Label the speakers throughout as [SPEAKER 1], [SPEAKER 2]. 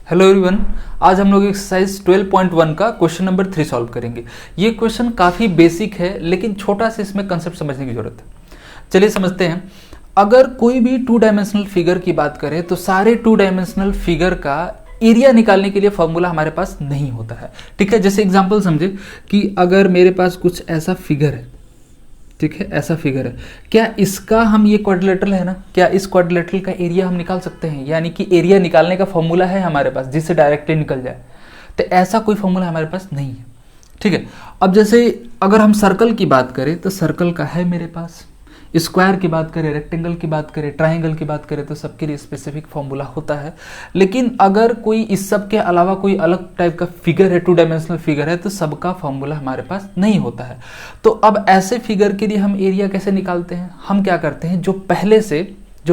[SPEAKER 1] Hello everyone, आज हम लोग एक्सरसाइज 12.1 का क्वेश्चन नंबर 3 सॉल्व करेंगे। ये क्वेश्चन काफ़ी बेसिक है लेकिन छोटा सा इसमें कंसेप्ट समझने की जरूरत है। चलिए समझते हैं। अगर कोई भी टू डायमेंशनल फिगर की बात करें तो सारे टू डायमेंशनल फिगर का एरिया निकालने के लिए फॉर्मूला हमारे पास नहीं होता है। ठीक है, जैसे एग्जांपल समझे कि अगर मेरे पास कुछ ऐसा फिगर है, ठीक है, ऐसा फिगर है, क्या इसका हम ये क्वाड्रिलेटरल है ना, क्या इस क्वाड्रिलेटरल का एरिया हम निकाल सकते हैं? यानी कि एरिया निकालने का फॉर्मूला है हमारे पास जिससे डायरेक्टली निकल जाए। तो ऐसा कोई फॉर्मूला हमारे पास नहीं है। ठीक है, अब जैसे अगर हम सर्कल की बात करें तो सर्कल का है मेरे पास, स्क्वायर की बात करें, रेक्टेंगल की बात करें, ट्राइंगल की बात करें तो सबके लिए स्पेसिफिक फॉर्मूला होता है। लेकिन अगर कोई इस सब के अलावा कोई अलग टाइप का फिगर है, टू डायमेंशनल फिगर है, तो सबका फॉर्मूला हमारे पास नहीं होता है। तो अब ऐसे फिगर के लिए हम एरिया कैसे निकालते हैं? हम क्या करते हैं, जो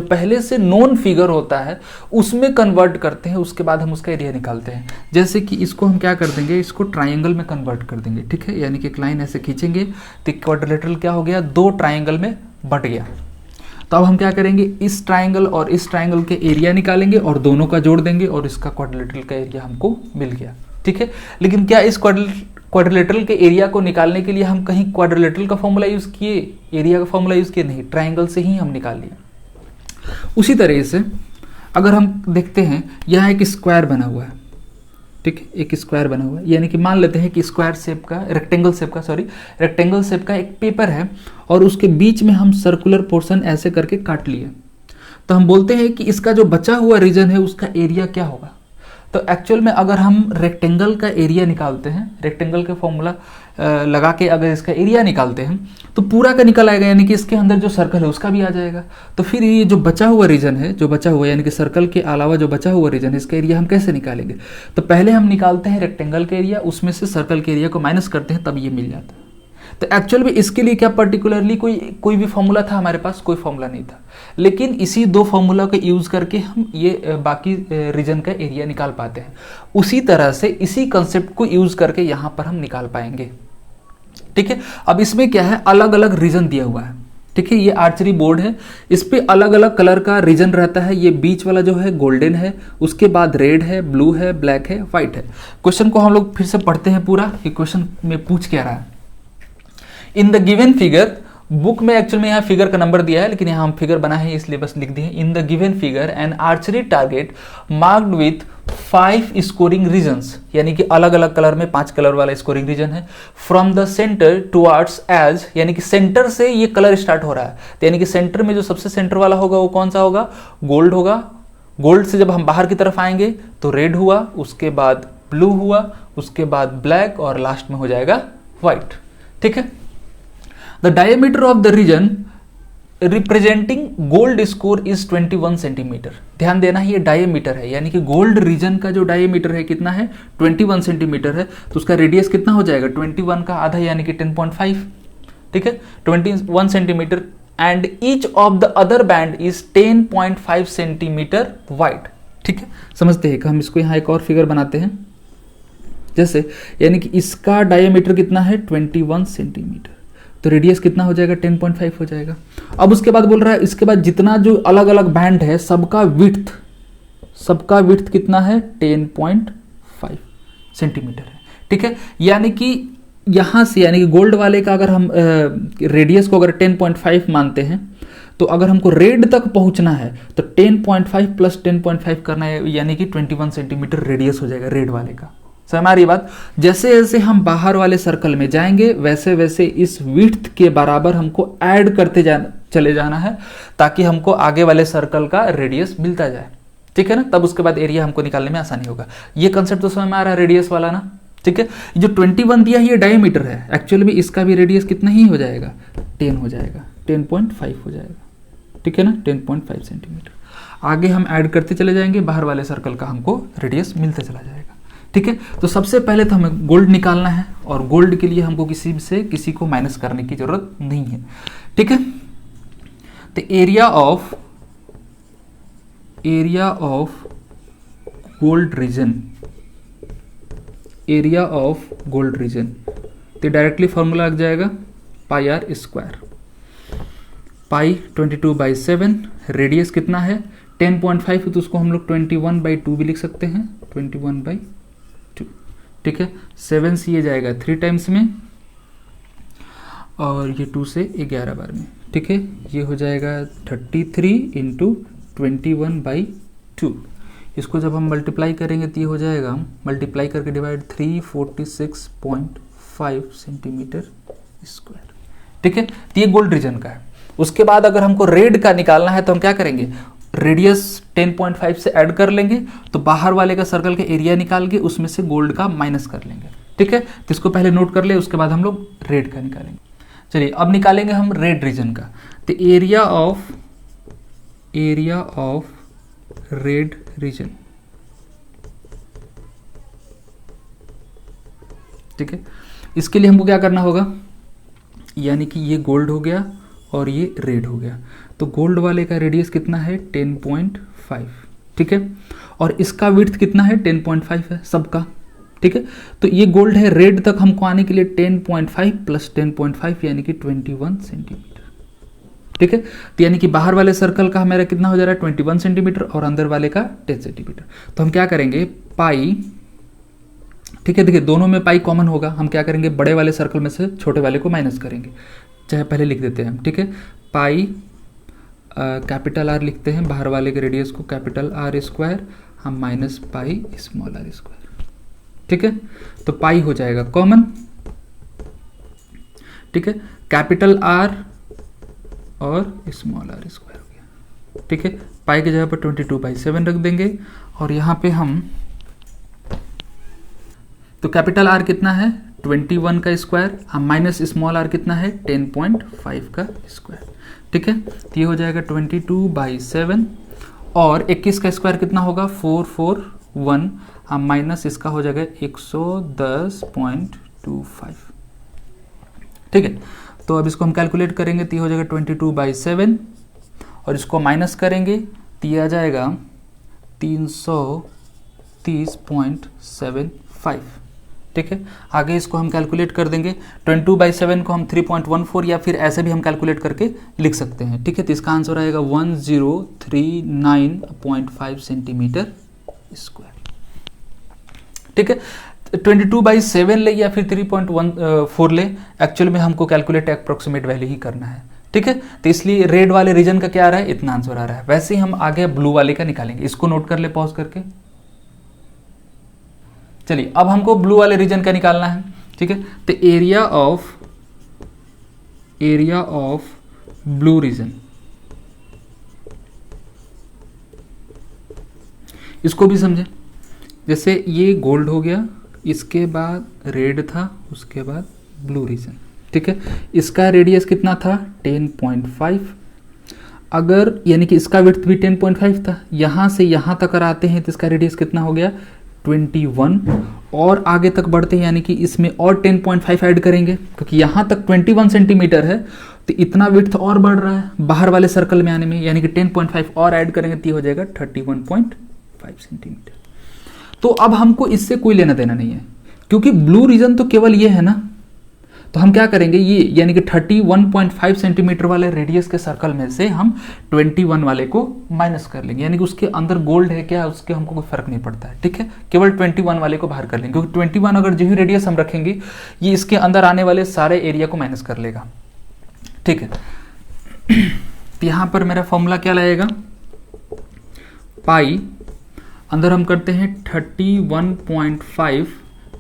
[SPEAKER 1] पहले से नोन फिगर होता है उसमें कन्वर्ट करते हैं, उसके बाद हम उसका एरिया निकालते हैं। जैसे कि इसको हम क्या कर देंगे, इसको ट्राइंगल में कन्वर्ट कर देंगे। ठीक है, यानी कि एक लाइन ऐसे खींचेंगे तो क्वाड्रिलेटरल क्या हो गया, दो ट्राइंगल में बट गया। तो अब हम क्या करेंगे, इस ट्राइंगल और इस ट्राइंगल के एरिया निकालेंगे और दोनों का जोड़ देंगे और इसका क्वाड्रिलेटरल का एरिया हमको मिल गया। ठीक है, लेकिन क्या इस क्वाड्रिलेटरल के एरिया को निकालने के लिए हम कहीं क्वाड्रिलेटरल का फॉर्मूला यूज किए, एरिया का फॉर्मूला यूज किए? नहीं, ट्राइंगल से ही हम निकाल लिए। उसी तरह से अगर हम देखते हैं, यहाँ एक स्क्वायर बना हुआ है, ठीक है, एक स्क्वायर बना हुआ है, यानी कि मान लेते हैं कि स्क्वायर शेप का, रेक्टेंगल शेप का एक पेपर है और उसके बीच में हम सर्कुलर पोर्शन ऐसे करके काट लिए। तो हम बोलते हैं कि इसका जो बचा हुआ रीजन है उसका एरिया क्या होगा। तो एक्चुअल में अगर हम रेक्टेंगल का एरिया निकालते हैं, रेक्टेंगल का फॉर्मूला लगा के अगर इसका एरिया निकालते हैं तो पूरा का निकल आएगा, यानी कि इसके अंदर जो सर्कल है उसका भी आ जाएगा। तो फिर ये जो बचा हुआ रीजन है, जो बचा हुआ यानी कि सर्कल के अलावा जो बचा हुआ रीजन है, इसका एरिया हम कैसे निकालेंगे? तो पहले हम निकालते हैं रेक्टेंगल का एरिया, उसमें से सर्कल के एरिया को माइनस करते हैं, तब ये मिल जाता है। तो एक्चुअल में इसके लिए क्या पर्टिकुलरली कोई भी फॉर्मूला था हमारे पास? कोई फॉर्मूला नहीं था, लेकिन इसी दो फॉर्मूला को यूज करके हम ये बाकी रीजन का एरिया निकाल पाते हैं। उसी तरह से इसी कंसेप्ट को यूज करके यहां पर हम निकाल पाएंगे। ठीक है, अब इसमें क्या है, अलग अलग रीजन दिया हुआ है। ठीक है, ये आर्चरी बोर्ड है, इस पे अलग अलग कलर का रीजन रहता है। ये बीच वाला जो है गोल्डन है, उसके बाद रेड है, ब्लू है, ब्लैक है, व्हाइट है। क्वेश्चन को हम लोग फिर से पढ़ते हैं पूरा कि क्वेश्चन में पूछ क्या रहा है। इन द गिवन फिगर, बुक में एक्चुअल में यहाँ फिगर का नंबर दिया है लेकिन यहाँ हम फिगर बना है इसलिए बस लिख दिए। In the given figure an archery target marked with 5 scoring regions, यानी कि अलग अलग कलर में 5 कलर वाला स्कोरिंग रीजन है। From the centre towards edge, यानी कि सेंटर से ये कलर स्टार्ट हो रहा है, तो यानी कि सेंटर में जो सबसे सेंटर वाला होगा वो कौन सा होगा? गोल्ड होगा। गोल्ड से जब हम बाहर की तरफ आएंगे तो रेड हुआ, उसके बाद ब्लू हुआ, उसके बाद ब्लैक और लास्ट में हो जाएगा व्हाइट। ठीक है, the diameter of the region representing gold score is 21 centimetre. ध्यान देना है, ये डायमीटर है, यानी कि गोल्ड रीजन का जो डायमीटर है कितना है? 21 सेंटीमीटर है। तो उसका रेडियस कितना हो जाएगा? 21 का आधा यानी कि 10.5। ठीक है, 21 centimetre and each of the other band is 10.5 centimetre wide. ठीक है, समझते हैं कि हम इसको यहाँ एक और फिगर बनाते हैं जैसे, यानी कि इसका डायमीटर कितना है? 21 सेंटीमीटर, तो रेडियस कितना हो जाएगा? 10.5 हो जाएगा। अब उसके बाद बोल रहा है, इसके बाद जितना जो अलग अलग बैंड है सबका विड्थ कितना है? 10.5 सेंटीमीटर है। ठीक है, यानी कि यहां से, यानी कि गोल्ड वाले का अगर हम रेडियस को अगर 10.5 मानते हैं तो अगर हमको रेड तक पहुंचना है तो 10.5 प्लस 10.5 करना है, यानी कि 21 सेंटीमीटर रेडियस हो जाएगा रेड वाले का। हमारी बात, जैसे जैसे हम बाहर वाले सर्कल में जाएंगे वैसे वैसे इस विड्थ के बराबर हमको ऐड करते चले जाना है ताकि हमको आगे वाले सर्कल का रेडियस मिलता जाए। ठीक है ना, तब उसके बाद एरिया हमको निकालने में आसानी होगा। ये कंसेप्ट तो समझ में आ रहा है, रेडियस वाला ना। ठीक है, जो 21 दिया है ये डायमीटर है, एक्चुअली में इसका भी रेडियस कितना ही हो जाएगा? 10 हो जाएगा, 10.5 हो जाएगा। ठीक है ना, 10.5 सेंटीमीटर। आगे हम ऐड करते चले जाएंगे, बाहर वाले सर्कल का हमको रेडियस मिलता चला जाएगा। ठीक है, तो सबसे पहले तो हमें गोल्ड निकालना है और गोल्ड के लिए हमको किसी को माइनस करने की जरूरत नहीं है। ठीक है, तो एरिया ऑफ गोल्ड रीजन, तो डायरेक्टली फॉर्मूला लग जाएगा पाई आर स्क्वायर, पाई 22/7, रेडियस कितना है? 10.5, तो उसको हम लोग 21/2 भी लिख सकते हैं, 21/2, ठीक है। 7 से ये जाएगा 3 टाइम्स में और ये 2 से 11 बार में, ठीक है। ये हो जाएगा 33 × 21/2। इसको जब हम मल्टीप्लाई करेंगे तो ये हो जाएगा, मल्टीप्लाई करके डिवाइड 346.5 सेंटीमीटर स्क्वायर, ठीक है। तो ये गोल्ड रीजन का है। उसके बाद अगर हमको रेड का निकालना है तो हम क्या करेंगे, रेडियस 10.5 से ऐड कर लेंगे, तो बाहर वाले का सर्कल का एरिया निकाल के उसमें से गोल्ड का माइनस कर लेंगे, ठीक है। तो इसको पहले नोट कर ले, उसके बाद हम लोग रेड का निकालेंगे। चलिए अब निकालेंगे हम रेड रीजन का। तो एरिया ऑफ रेड रीजन, ठीक है। इसके लिए हमको क्या करना होगा, यानी कि ये गोल्ड हो गया और ये रेड हो गया। तो गोल्ड वाले का रेडियस कितना है 10.5, ठीक है। और इसका विड्थ कितना है 10.5 है सबका, ठीक है। तो ये गोल्ड है, रेड तक हमको आने के लिए 10.5 + 10.5 यानी कि 21 सेंटीमीटर, ठीक है। तो यानी कि बाहर वाले सर्कल का हमारा कितना हो जा रहा है 21 सेंटीमीटर और अंदर वाले का 10 सेंटीमीटर। तो हम क्या करेंगे, पाई, ठीक है। देखिए दोनों में पाई कॉमन होगा, हम क्या करेंगे, बड़े वाले सर्कल में से छोटे वाले को माइनस करेंगे, चाहे पहले लिख देते हैं हम, ठीक है। पाई कैपिटल आर लिखते हैं, बाहर वाले के रेडियस को कैपिटल आर स्क्वायर, हम minus pi small R square, ठीक है। तो पाई हो जाएगा कॉमन, ठीक है। कैपिटल आर और स्मॉल आर स्क्वायर हो गया, ठीक है। पाई की जगह पर 22/7 रख देंगे और यहां पे हम, तो कैपिटल आर कितना है 21 का स्क्वायर, हम माइनस स्मॉल आर कितना है 10.5 का स्क्वायर, ठीक है। तो ये हो जाएगा 22/7 और 21 का स्क्वायर कितना होगा 441, हम माइनस इसका हो जाएगा 110.25, ठीक है। तो अब इसको हम कैलकुलेट करेंगे तो ये हो जाएगा 22/7 और इसको माइनस करेंगे तो ये आ जाएगा 330.75, ठीक है। आगे इसको हम कैलकुलेट कर देंगे, 22/7 को हम 3.14 या फिर ऐसे भी हम कैलकुलेट करके लिख सकते हैं, ठीक है। तो इसका आंसर आएगा 1039.5 सेंटीमीटर स्क्वायर, ठीक है। 22/7 ले या फिर 3.14 ले, एक्चुअल में हमको कैलकुलेट अप्रोक्सीमेट वैल्यू ही करना है, ठीक है। तो इसलिए रेड वाले रीजन का क्या आ रहा है, इतना आंसर आ रहा है। वैसे ही हम आगे ब्लू वाले का निकालेंगे, इसको नोट कर ले पॉज करके। चलिए अब हमको ब्लू वाले रीजन का निकालना है, ठीक है। तो एरिया ऑफ ब्लू रीजन, इसको भी समझे। जैसे ये गोल्ड हो गया, इसके बाद रेड था, उसके बाद ब्लू रीजन, ठीक है। इसका रेडियस कितना था 10.5, अगर यानी कि इसका विड्थ भी 10.5 था, यहां से यहां तक आते हैं तो इसका रेडियस कितना हो गया 21 और आगे तक बढ़ते हैं यानी कि इसमें और 10.5 ऐड करेंगे क्योंकि यहां तक 21 सेंटीमीटर है, तो इतना विड्थ और बढ़ रहा है बाहर वाले सर्कल में आने में, यानी कि 10.5 और ऐड करेंगे तो हो जाएगा 31.5 सेंटीमीटर। तो अब हमको इससे कोई लेना देना नहीं है क्योंकि ब्लू रीजन तो केवल ये है ना, तो हम क्या करेंगे, ये यानी कि 31.5 सेंटीमीटर वाले रेडियस के सर्कल में से हम 21 वाले को माइनस कर लेंगे, यानी कि उसके अंदर गोल्ड है क्या, उसके हमको कोई फर्क नहीं पड़ता है, ठीक है। केवल 21 वाले को बाहर कर लेंगे क्योंकि 21 अगर जो ही रेडियस हम रखेंगे ये इसके अंदर आने वाले सारे एरिया को माइनस कर लेगा, ठीक है। तो यहां पर मेरा फॉर्मूला क्या लगेगा, पाई अंदर हम करते हैं 31.5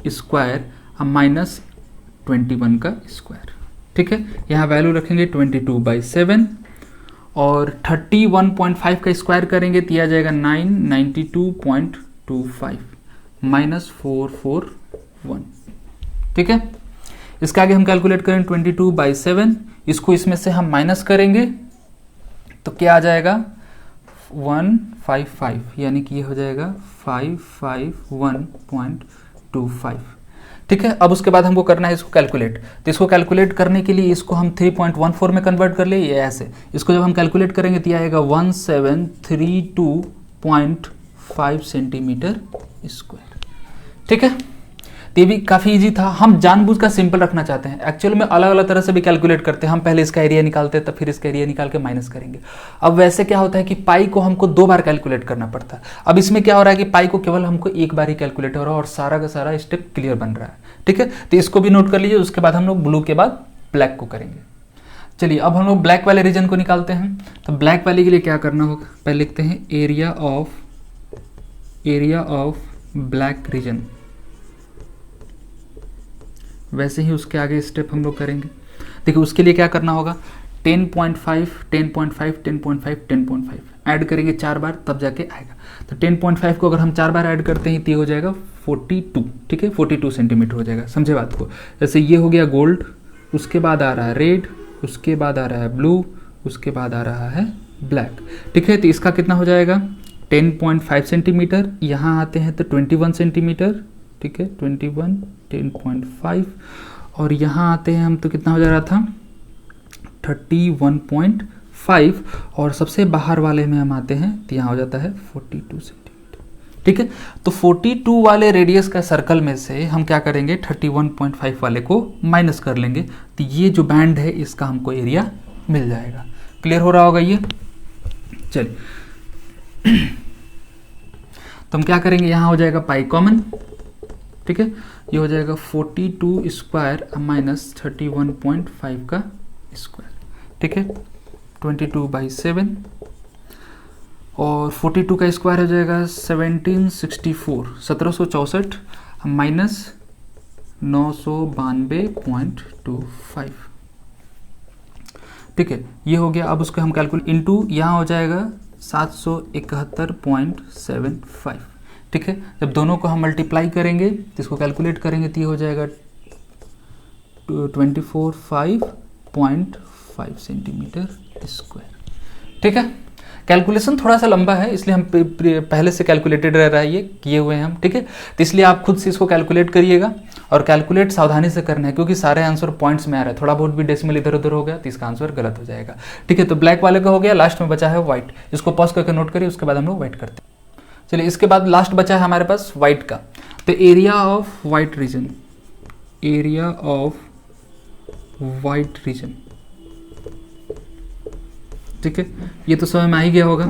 [SPEAKER 1] स्क्वायर हम माइनस 21 का स्क्वायर, ठीक है। यहाँ वैल्यू रखेंगे 22/7 और 31.5 का स्क्वायर करेंगे तो आ जाएगा 992.25 माइनस 441, ठीक है। इसके आगे हम कैलकुलेट करें 22/7, इसको इसमें से हम माइनस करेंगे तो क्या आ जाएगा 155, यानी कि ये हो जाएगा 551.25, ठीक है। अब उसके बाद हमको करना है इसको कैलकुलेट, तो इसको कैलकुलेट करने के लिए इसको हम 3.14 में कन्वर्ट कर ले, ये ऐसे, इसको जब हम कैलकुलेट करेंगे तो आएगा 1732.5 सेंटीमीटर स्क्वायर, ठीक है। तो ये भी काफ़ी इजी था। हम जानबूझ कर सिंपल रखना चाहते हैं, एक्चुअल में अलग अलग तरह से भी कैलकुलेट करते हैं। हम पहले इसका एरिया निकालते हैं, तब फिर इसका एरिया निकाल के माइनस करेंगे। अब वैसे क्या होता है कि पाई को हमको 2 बार कैलकुलेट करना पड़ता है। अब इसमें क्या हो रहा है कि पाई को केवल हमको 1 बार ही कैलकुलेट हो रहा है और सारा का सारा स्टेप क्लियर बन रहा है। ठीक है, तो इसको भी नोट कर लीजिए। उसके बाद हम लोग ब्लू के बाद ब्लैक को करेंगे। चलिए अब हम लोग ब्लैक वाले रीजन को निकालते हैं। तो ब्लैक वाले के लिए क्या करना होगा, पहले लिखते हैं एरिया ऑफ ब्लैक रीजन। वैसे ही उसके आगे स्टेप हम लोग करेंगे। देखिए उसके लिए क्या करना होगा, 10.5 10.5 10.5 10.5 ऐड करेंगे 4 बार, तब जाके आएगा। तो 10.5 को अगर हम 4 बार ऐड करते हैं तो ये हो जाएगा 42। ठीक है, 42 सेंटीमीटर हो जाएगा। समझे बात को। जैसे ये हो गया गोल्ड, उसके बाद आ रहा है रेड, उसके बाद आ रहा है ब्लू, उसके बाद आ रहा है ब्लैक। ठीक है, तो इसका कितना हो जाएगा 10.5 सेंटीमीटर। यहाँ आते हैं तो 21 सेंटीमीटर। ठीक है, 21 10.5 और यहाँ आते हैं हम तो कितना हो जा रहा था 31.5 और सबसे बाहर वाले में हम आते हैं तो यहाँ हो जाता है 42 सेंटीमीटर। ठीक है, तो 42 वाले रेडियस का सर्कल में से हम क्या करेंगे 31.5 वाले को माइनस कर लेंगे, तो ये जो बैंड है इसका हमको एरिया मिल जाएगा। क्लियर हो रहा होगा ये। चलिए तो हम क्या करेंगे, यहाँ हो जाएगा पाई कॉमन। ठीक है, ये हो जाएगा 42 स्क्वायर माइनस 31.5 का स्क्वायर। ठीक है, 22/7 और 42 का स्क्वायर हो जाएगा 1764 माइनस 992.25। ठीक है, ये हो गया। अब उसको हम कैलकुलेट इंटू यहाँ हो जाएगा 771.75। ठीक है, जब दोनों को हम मल्टीप्लाई करेंगे तो इसको कैलकुलेट करेंगे तो ये हो जाएगा 24.5 सेंटीमीटर स्क्वायर। ठीक है, कैलकुलेशन थोड़ा सा लंबा है इसलिए हम पहले से कैलकुलेटेड रह रहा है, ये किए हुए हैं हम। ठीक है, तो इसलिए आप खुद से इसको कैलकुलेट करिएगा और कैलकुलेट सावधानी से करना है क्योंकि सारे आंसर पॉइंट्स में आ रहा है। थोड़ा बहुत भी डेसिमल इधर उधर हो गया तो इसका आंसर गलत हो जाएगा। ठीक है, तो ब्लैक वाले का हो गया। लास्ट में बचा है व्हाइट, इसको पॉज करके नोट करिए, उसके बाद हम लोग व्हाइट करते हैं। चलिए इसके बाद लास्ट बचा है हमारे पास व्हाइट का। तो area of white region, area of white region. ठीक है, ये तो समझ में आ ही गया होगा,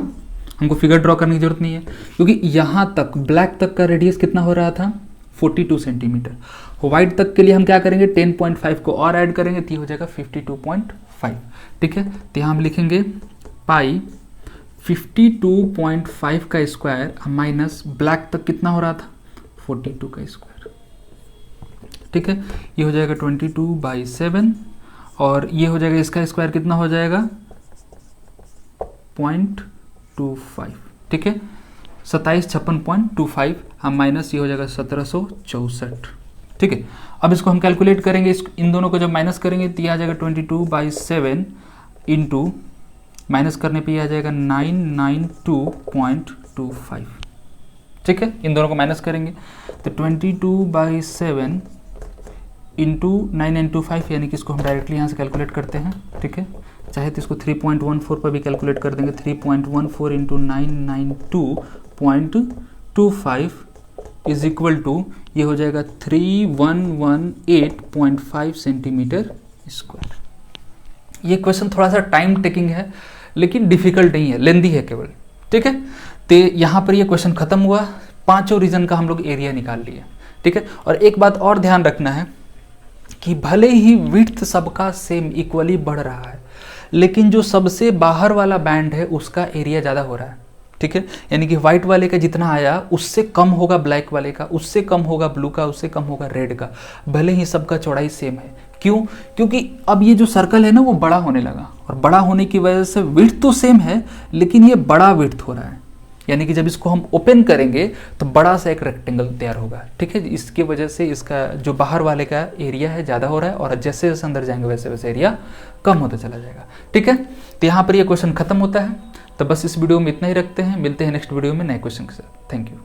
[SPEAKER 1] हमको फिगर ड्रॉ करने की जरूरत नहीं है क्योंकि यहाँ तक ब्लैक तक का रेडियस कितना हो रहा था 42 सेंटीमीटर। व्हाइट तक के लिए हम क्या करेंगे 10.5 को और ऐड करेंगे तो ये हो जाएगा 52.5। ठीक है, तो यहाँ हम लिखेंगे पाई 52.5 का स्क्वायर माइनस ब्लैक तक कितना हो रहा था 42 का स्क्वायर। ठीक है, ये हो जाएगा 22/7 और ये हो जाएगा इसका स्क्वायर कितना हो जाएगा 0.25। ठीक है, 2756.25 हम माइनस ये हो जाएगा 1764। ठीक है, अब इसको हम कैलकुलेट करेंगे, इन दोनों को जब माइनस करेंगे तो ये आ जाएगा 22/7 इंटू माइनस करने पे आ जाएगा 992.25। ठीक है, इन दोनों को माइनस करेंगे तो 22/7 इंटू 9925 यानी कि इसको हम डायरेक्टली यहाँ से कैलकुलेट करते हैं। ठीक है, चाहे तो इसको 3.14 पर भी कैलकुलेट कर देंगे। 3.14 इंटू 992.25 इज इक्वल टू ये हो जाएगा 3118.5 सेंटीमीटर स्क्वायर। ये क्वेश्चन थोड़ा सा टाइम टेकिंग है लेकिन डिफिकल्ट नहीं है, लेंदी है केवल। ठीक है, तो यहाँ पर ये क्वेश्चन खत्म हुआ। 5 रीजन का हम लोग एरिया निकाल लिए। ठीक है, और एक बात और ध्यान रखना है कि भले ही विड्थ सबका सेम इक्वली बढ़ रहा है लेकिन जो सबसे बाहर वाला बैंड है उसका एरिया ज़्यादा हो रहा है। ठीक है, यानी कि व्हाइट वाले का जितना आया उससे कम होगा ब्लैक वाले का, उससे कम होगा ब्लू का, उससे कम होगा रेड का, भले ही सबका चौड़ाई सेम है। क्यों? क्योंकि अब ये जो सर्कल है ना वो बड़ा होने लगा और बड़ा होने की वजह से विड्थ तो सेम है लेकिन ये बड़ा विड्थ हो रहा है, यानी कि जब इसको हम ओपन करेंगे तो बड़ा सा एक रेक्टेंगल तैयार होगा। ठीक है, इसकी वजह से इसका जो बाहर वाले का एरिया है ज़्यादा हो रहा है और जैसे जैसे अंदर जाएंगे वैसे वैसे एरिया कम होता चला जाएगा। ठीक है, तो यहाँ पर ये क्वेश्चन खत्म होता है। तो बस इस वीडियो में इतना ही रखते हैं, मिलते हैं नेक्स्ट वीडियो में नए क्वेश्चन के साथ। Thank you.